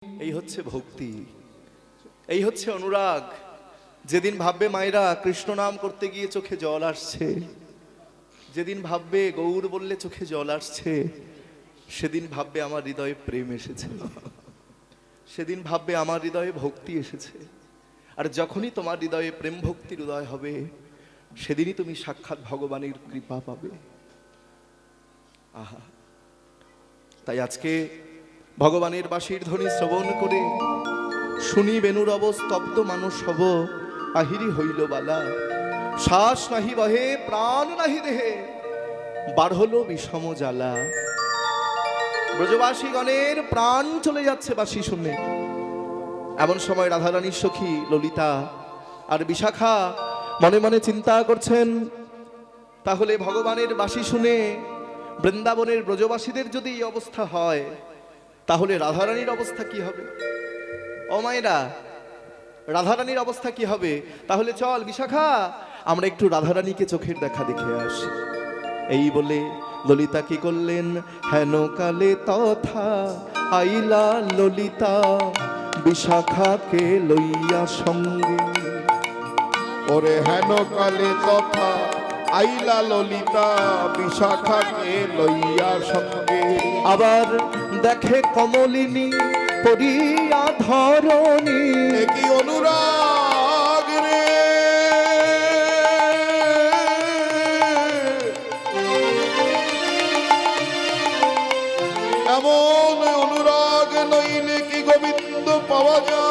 এই হচ্ছে ভক্তি, এই হচ্ছে অনুরাগ। যেদিন ভাববে মায়েরা কৃষ্ণ নাম করতে গিয়ে চোখে জল আসছে, যেদিন ভাববে গৌর বললে চোখে জল আসছে, সেদিন ভাববে আমার হৃদয়ে প্রেম এসেছে, সেদিন ভাববে আমার হৃদয়ে ভক্তি এসেছে। আর যখনই তোমার হৃদয়ে প্রেম ভক্তির উদয় হবে, সেদিনই তুমি সাক্ষাৎ ভগবানের কৃপা পাবে। আহা, তাই আজকে ভগবানের বাঁশির ধ্বনি শ্রবণ করে শুনি বেণুর অবস্তব্ধ মানুষ হব, আহিরি হইল বালা। শ্বাস নাহি বহে, প্রাণ নাহি দেহে, বাড়হল বিষম জ্বালা। ব্রজবাসীগণের প্রাণ চলে যাচ্ছে বাঁশি শুনে। এমন সময় রাধারানীর সখী ললিতা আর বিশাখা মনে মনে চিন্তা করছেন, তাহলে ভগবানের বাঁশি শুনে বৃন্দাবনের ব্রজবাসীদের যদি এই অবস্থা হয়, তাহলে রাধারানীর অবস্থা কি হবে? ও মায়েরা, রাধারানীর অবস্থা কি হবে? তাহলে চল বিশাখা, আমরা একটু রাধারানীকে চোখের দেখা দেখে আসি। এই বলে ললিতা কি করলেন, হেন কালে তথা আইলা ললিতা বিশাখাকে লইয়া সঙ্গে। ওরে হেন কালে তথা আইলা ললিতা বিশাখাকে লইয়া সঙ্গে। আবার দেখে কমলিনী পরিয়া ধরণী, কি অনুরাগ রে, এমন অনুরাগ নইলে কি গোবিন্দ পাওয়া যায়।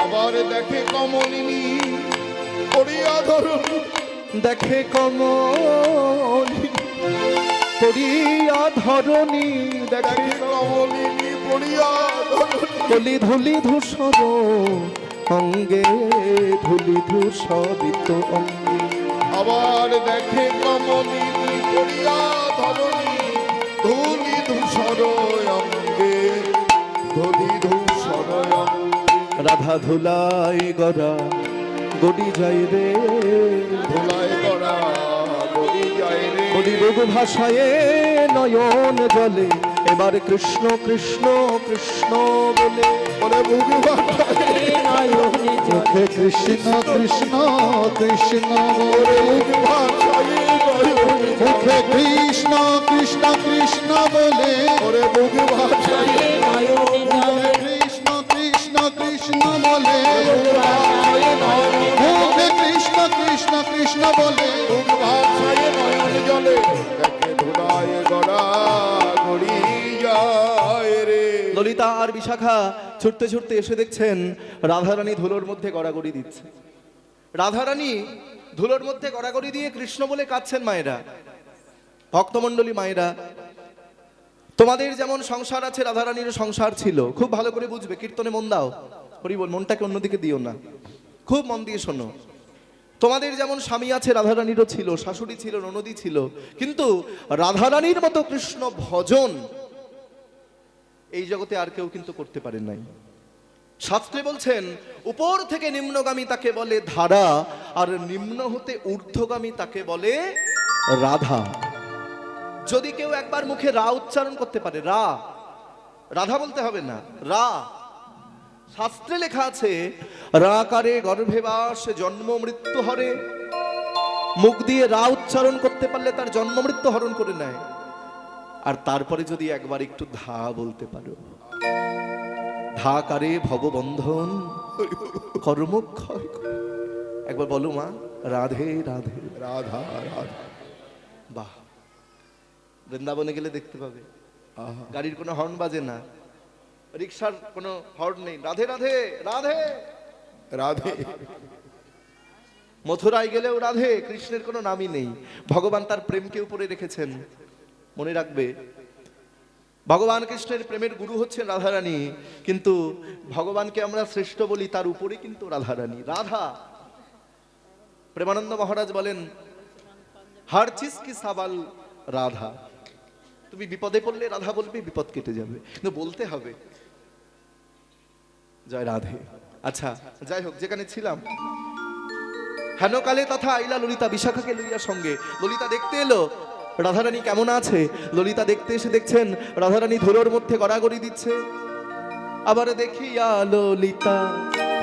আবার দেখে কমলিনী পড়িয়া ধরণী, দেখে কমলিনী পরিয়া ধরণী, দেখে কমলিনী পড়িয়া ধরণী। কলি ধুলি ধূসর অঙ্গে, ধুলি ধূসরিত অঙ্গে। আবার দেখে কমলিনী পড়িয়া ধরণী, ধুলি ধূসর অঙ্গে, ধুলি ধূসর অঙ্গে। রাধা ধুলাই গড়া গড়ি যায় রে, ধুলায় গড়া গড়ি যায় রে। গড়ি রঘু ভাষায় নয়ন জলে, এবার কৃষ্ণ কৃষ্ণ কৃষ্ণ বলে। বলে বুঝি ভাষায় নয়নে মুখে কৃষ্ণ কৃষ্ণ কৃষ্ণ বলে বলে, বুঝি ভাষায় নয়নে মুখে কৃষ্ণ কৃষ্ণ কৃষ্ণ বলে, ওরে বুঝি ভাষায় মুখে কৃষ্ণ কৃষ্ণ কৃষ্ণ বলে, মুখে কৃষ্ণ কৃষ্ণ কৃষ্ণ বলে। বুঝি ভাষায় নয়ন জলে, দেখে ধুলায় গড়া গড়ি যায় রে। ললিতা আর বিশাখা ছুটতে ছুটতে এসে দেখছেন রাধারানী ধুলোর মধ্যে গড়াগড়ি দিচ্ছে। রাধারানী ধুলোর মধ্যে গড়াগড়ি দিয়ে কৃষ্ণ বলে কাঁদছেন। মায়েরা, ভক্তমণ্ডলী মায়েরা, তোমাদের যেমন সংসার আছে, রাধারানীরও সংসার ছিল। খুব ভালো করে বুঝবে, কীর্তনে মন দাও, হরি বল, মনটাকে অন্যদিকে দিও না, খুব মন দিয়ে শোনো। তোমাদের যেমন স্বামী আছে, রাধারানীরও ছিল, শাশুড়ি ছিল, ননদী ছিল, কিন্তু রাধারানীর মতো কৃষ্ণ ভজন এই জগতে আর কেউ কিন্তু করতে পারেন নাই। শাস্ত্রে বলছেন, উপর থেকে নিম্নগামী তাকে বলে ধারা, আর নিম্ন হতে ঊর্ধ্বগামী তাকে বলে রাধা। যদি কেউ একবার মুখে রা উচ্চারণ করতে পারে, রা, রাধা বলতে হবে না, রা, শাস্ত্রে লেখা আছে, রাকারে গর্ভে বাস জন্ম মৃত্যু হরে। মুখ দিয়ে রা উচ্চারণ করতে পারলে তার জন্ম মৃত্যু হরণ করে নেয়। আর তারপরে যদি একবার একটু ধা বলতে পারো, ধা কারে ভববন্ধন কর্মক্ষয় করে। একবার বলো মা, রাধে রাধে। রাধা রাধা। বাহ, বৃন্দাবনে গেলে দেখতে পাবে আহা। গাড়ির কোনো হর্ন বাজে না, রিক্সার কোনো হর্ন নেই, রাধে রাধে রাধে রাধে। মথুরায় গেলেও রাধে, কৃষ্ণের কোনো নামই নেই। ভগবান তার প্রেমকে উপরে রেখেছেন। মনে রাখবে, ভগবান কৃষ্ণের প্রেমের গুরু হচ্ছেন রাধারানী, কিন্তু ভগবানকে আমরা শ্রেষ্ঠ বলি, তার উপরে কিন্তু রাধারানী, রাধা। প্রেমানন্দ মহারাজ বলেন, হার চিজ কি সাবাল রাধা। তুমি বিপদে পড়লে রাধা বলবে, বিপদ কেটে যাবে, কিন্তু বলতে হবে জয় রাধে। আচ্ছা, যাই হোক, যেখানে ছিলাম, হেন কালে তথা আইলা ললিতা বিশাখাকে লইয়া সঙ্গে। ললিতা দেখতে এলো রাধারানী কেমন আছে? ললিতা দেখতে এসে দেখছেন রাধারানী ধুলোর মধ্যে গড়াগড়ি দিচ্ছে। আবার দেখিয়া ললিতা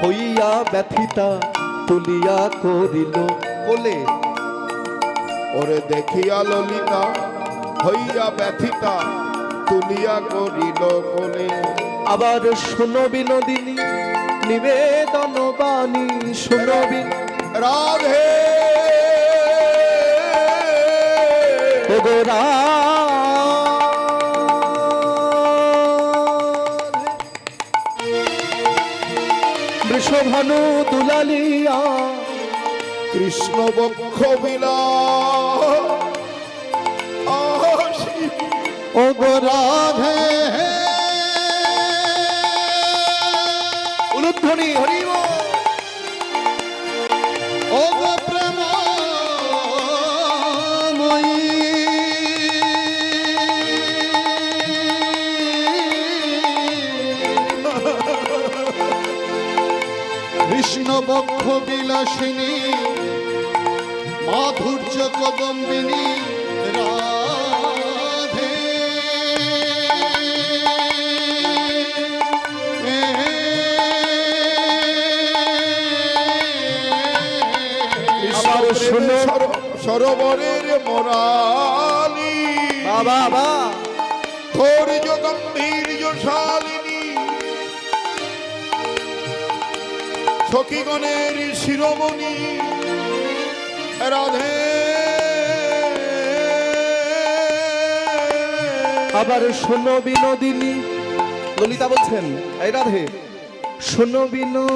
হইয়া ব্যথিতা তুলিয়া করিল কোলে। ওরে দেখিয়া ললিতা হইয়া ব্যথিতা তুলিয়া করিল কোলে। আবার শোনো বিনোদিনী নিবেদন বাণী, শোনো রাধে ওগো বৃষভানু দুলালিয়া কৃষ্ণ বক্ষ বিলা ওগো রাধে উলুধ্বনি হরিব ওগো প্রেমময়ী কৃষ্ণ বক্ষ বিলাসিনী মাধুর্য কদম্বিনী রাধে আবার শোনো সরোবরের মোরালি বাবা বা ধৈর্য গম্ভীর্যশালিনী সখীগণের শিরোমণি রাধে। আবার শোনো বিনোদিনী, ললিতা বলছেন এই রাধে শোনো বিনোদিনী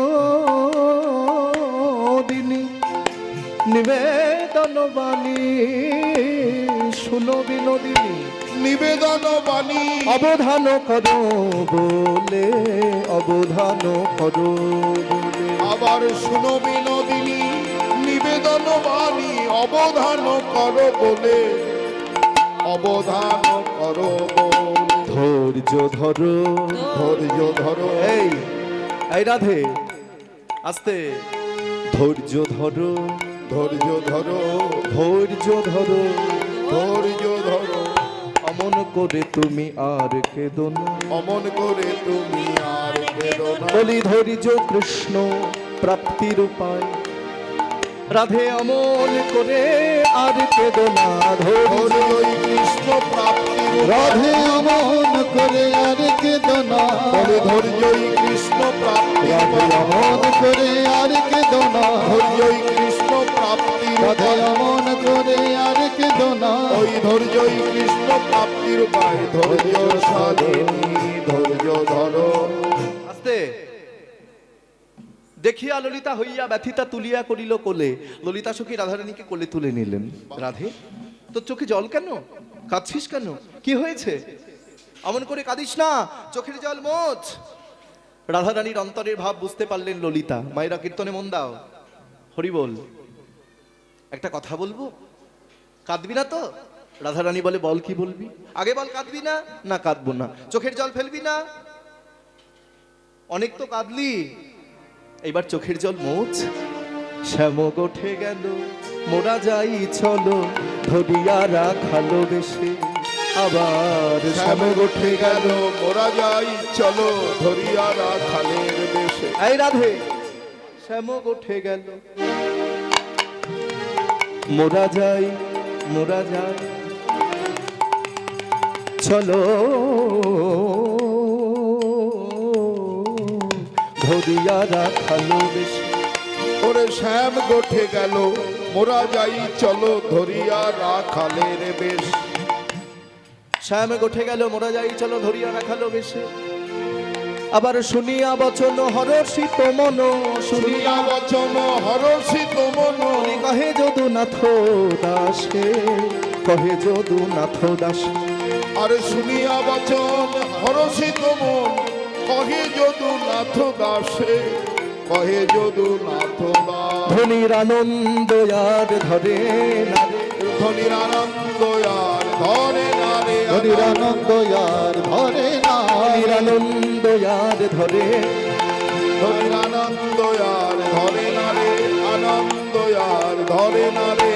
নিবেদন বাণী, শোনো বিনোদিনী নিবেদন বাণী অবধান করো বলে, অবধান করো বলে। আবার শুনো বিনোদিনী নিবেদন বাণী অবধান করো বলে, অবধান করো বলে। ধৈর্য ধরো ধৈর্য ধরো এই এই রাধে আস্তে, ধৈর্য ধরো ধৈর্য ধরো ধৈর্য ধরো ধৈর্য ধরো। অমন করে তুমি আর কেঁদো না, অমন করে তুমি আর কেঁদো না। বলি ধৈর্য কৃষ্ণ প্রাপ্তির উপায়। রাধে অমন করে আর কেঁদো না, ধৈর্য ধৈর্যই কৃষ্ণ প্রাপ্তির রাধে অমন করে আর কেঁদো না, বলে ধৈর্যই কৃষ্ণ প্রাপ্তির রাধে অমন করে আর কেঁদো না, ধৈর্যই কৃষ্ণ প্রাপ্তির রাধে অমন করে আর কেঁদো না। ওই ধৈর্যই কৃষ্ণ প্রাপ্তির উপায়। ধৈর্যশালিনী ধৈর্য ধরো। আস্তে দেখিয়া ললিতা হইয়া ব্যথিতা তুলিয়া করিল কোলে। ললিতা সখী রাধারানীকে কোলে তুলে নিলেন। রাধে তোর চোখে জল কেন? কাঁদছিস কেন? কি হয়েছে? অমন করে কাঁদিস না, চোখের জল মোছ। রাধারানীর অন্তরের ভাব বুঝতে পারলেন ললিতা। মায়েরা কীর্তনে মন দাও, হরি বল। একটা কথা বলবো, কাঁদবি না তো? রাধারানী বলে বল, কি বলবি? আগে বল কাঁদবি না? না কাঁদবো না। চোখের জল ফেলবি না? অনেক তো কাঁদলি, এইবার চোখের জল মোছ। শ্যাম গোঠে গেল মোরা যাই চলো, ধরিয়া রাখালো বেশে। আবার শ্যাম গোঠে গেল। মোরা যাই চলো ধরিয়া রাখালের দেশে। এই রাধে শ্যাম গোঠে গেল মোরা যাই, মোরা যাই চলো ধরিয়া রাখালো বেশে। ওরে শ্যাম গোঠে গেল মোরা যাই চলো ধরিয়া রাখালের বেশ। শ্যাম গোঠে গেল মোরা যাই চলো ধরিয়া রাখালো বেশে। আবার শুনিয়া বচন হরষিত মন, শুনিয়া বচন হরষিত মন। কহে যদুনাথ দাসে, কহে যদুনাথ দাসে। আরে শুনিয়া বচন হরষিত মন, কহে যদুনাথ দাসে, কহে যদুনাথ দাস। ধনির আনন্দ আর ধরে না রে, ধনির আনন্দ আর ধরে না রে। ধনির আনন্দ আর ধরে না, ধনির আনন্দ আর ধরে, ধনির আনন্দ আর ধরে না রে। আনন্দ আর ধরে না রে।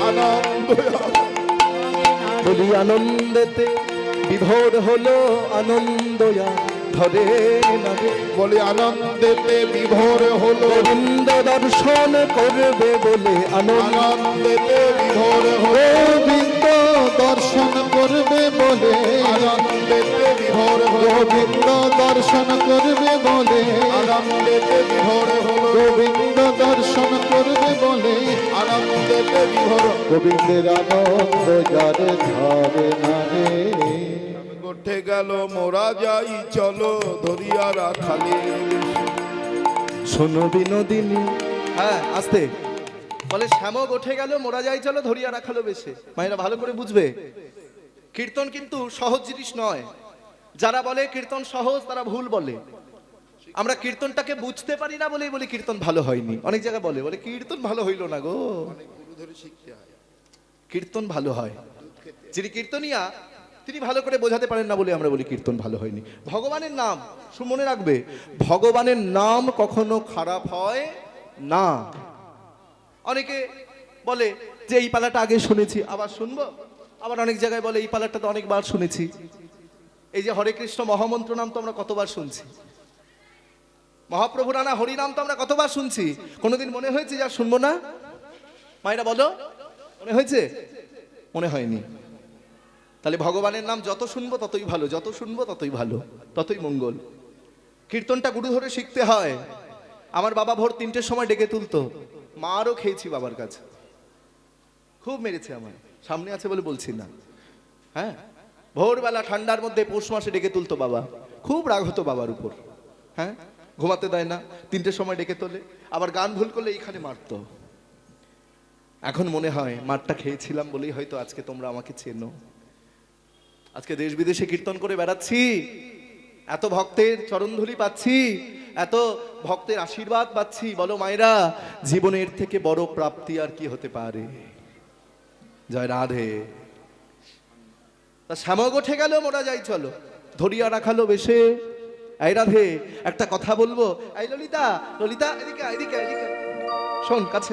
আনন্দ আর বলি আনন্দেতে বিভোর হলো আনন্দয়া ধরে না রে। বলি আনন্দেতে বিভোর হলো, গোবিন্দ দর্শন করবে বলে আনন্দেতে বিভোর হলো, গোবিন্দ দর্শন করবে বলে, আনন্দেতে বিভোর হলো, গোবিন্দ দর্শন করবে বলে, আনন্দেতে বিভোর হলো, গোবিন্দ দর্শন করবে বলে, আনন্দেতে বিভোর গোবিন্দের আনন্দ যারে ধরে না রে। উঠে গেল মোরা যাই চলো ধরিয়া রাখালের বেশে। শোনো বিনোদিনী, হ্যাঁ আসতে বলে শ্যামক উঠে গেল মোরা যাই চলো ধরিয়া রাখালো বেশে। মায়েরা ভালো করে বুঝবে, কীর্তন কিন্তু সহজ জিনিস নয়। যারা বলে কীর্তন সহজ তারা ভুল বলে। আমরা কীর্তনটাকে বুঝতে পারি না বলেই বলি কীর্তন ভালো হয়নি। অনেক জায়গায় বলে বলে কীর্তন ভালো হইল না গো, কীর্তন ভালো হয়। যিনি কীর্তনিয়া তিনি ভালো করে বোঝাতে পারেন না বলে আমরা বলি কীর্তন ভালো হয়নি। ভগবানের নাম মনে রাখবে, ভগবানের নাম কখনো খারাপ হয় না। অনেকে বলে যে এই পালাটা আগে শুনেছি আবার শুনবো, আবার অনেক জায়গায় বলে এই পালাটা তো অনেকবার শুনেছি। এই যে হরে কৃষ্ণ মহামন্ত্র নাম তো আমরা কতবার শুনছি, মহাপ্রভু রানা হরি নাম তো আমরা কতবার শুনছি। কোনোদিন মনে হয়েছে যা শুনবো না? মায়েরা বলো, মনে হয়েছে? মনে হয়নি। তাহলে ভগবানের নাম যত শুনবো ততই ভালো, যত শুনবো ততই ভালো, ততই মঙ্গল। কীর্তনটা গুরু ধরে শিখতে হয়। আমার বাবা ভোর 3টের সময় ডেকে তুলতো, মারও খেয়েছি বাবার কাছে, খুব মেরেছে আমার, সামনে আছে বলে বলছি না। হ্যাঁ, ভোরবেলা ঠান্ডার মধ্যে পৌষ মাসে ডেকে তুলতো বাবা, খুব রাগ হতো বাবার উপর। হ্যাঁ, ঘুমাতে দেয় না, 3টের সময় ডেকে তোলে, আবার গান ভুল করলে এইখানে মারতো। এখন মনে হয় মারটা খেয়েছিলাম বলেই হয়তো আজকে তোমরা আমাকে চেনো। আজকে দেশ বিদেশে কীর্তন করে বেড়াচ্ছি, এত ভক্তের চরণধুলি পাচ্ছি, এত ভক্তের আশীর্বাদ পাচ্ছি। বলো মায়েরা, জীবনের থেকে বড় প্রাপ্তি আর কি হতে পারে? জয় রাধে। তা শ্যামক উঠে গেল মোরা যাই চলো ধরিয়া রাখালো বেশে। এই রাধে, একটা কথা বলবো। এই ললিতা, ললিতা এদিকে এদিকে এদিকে শোন কাছে।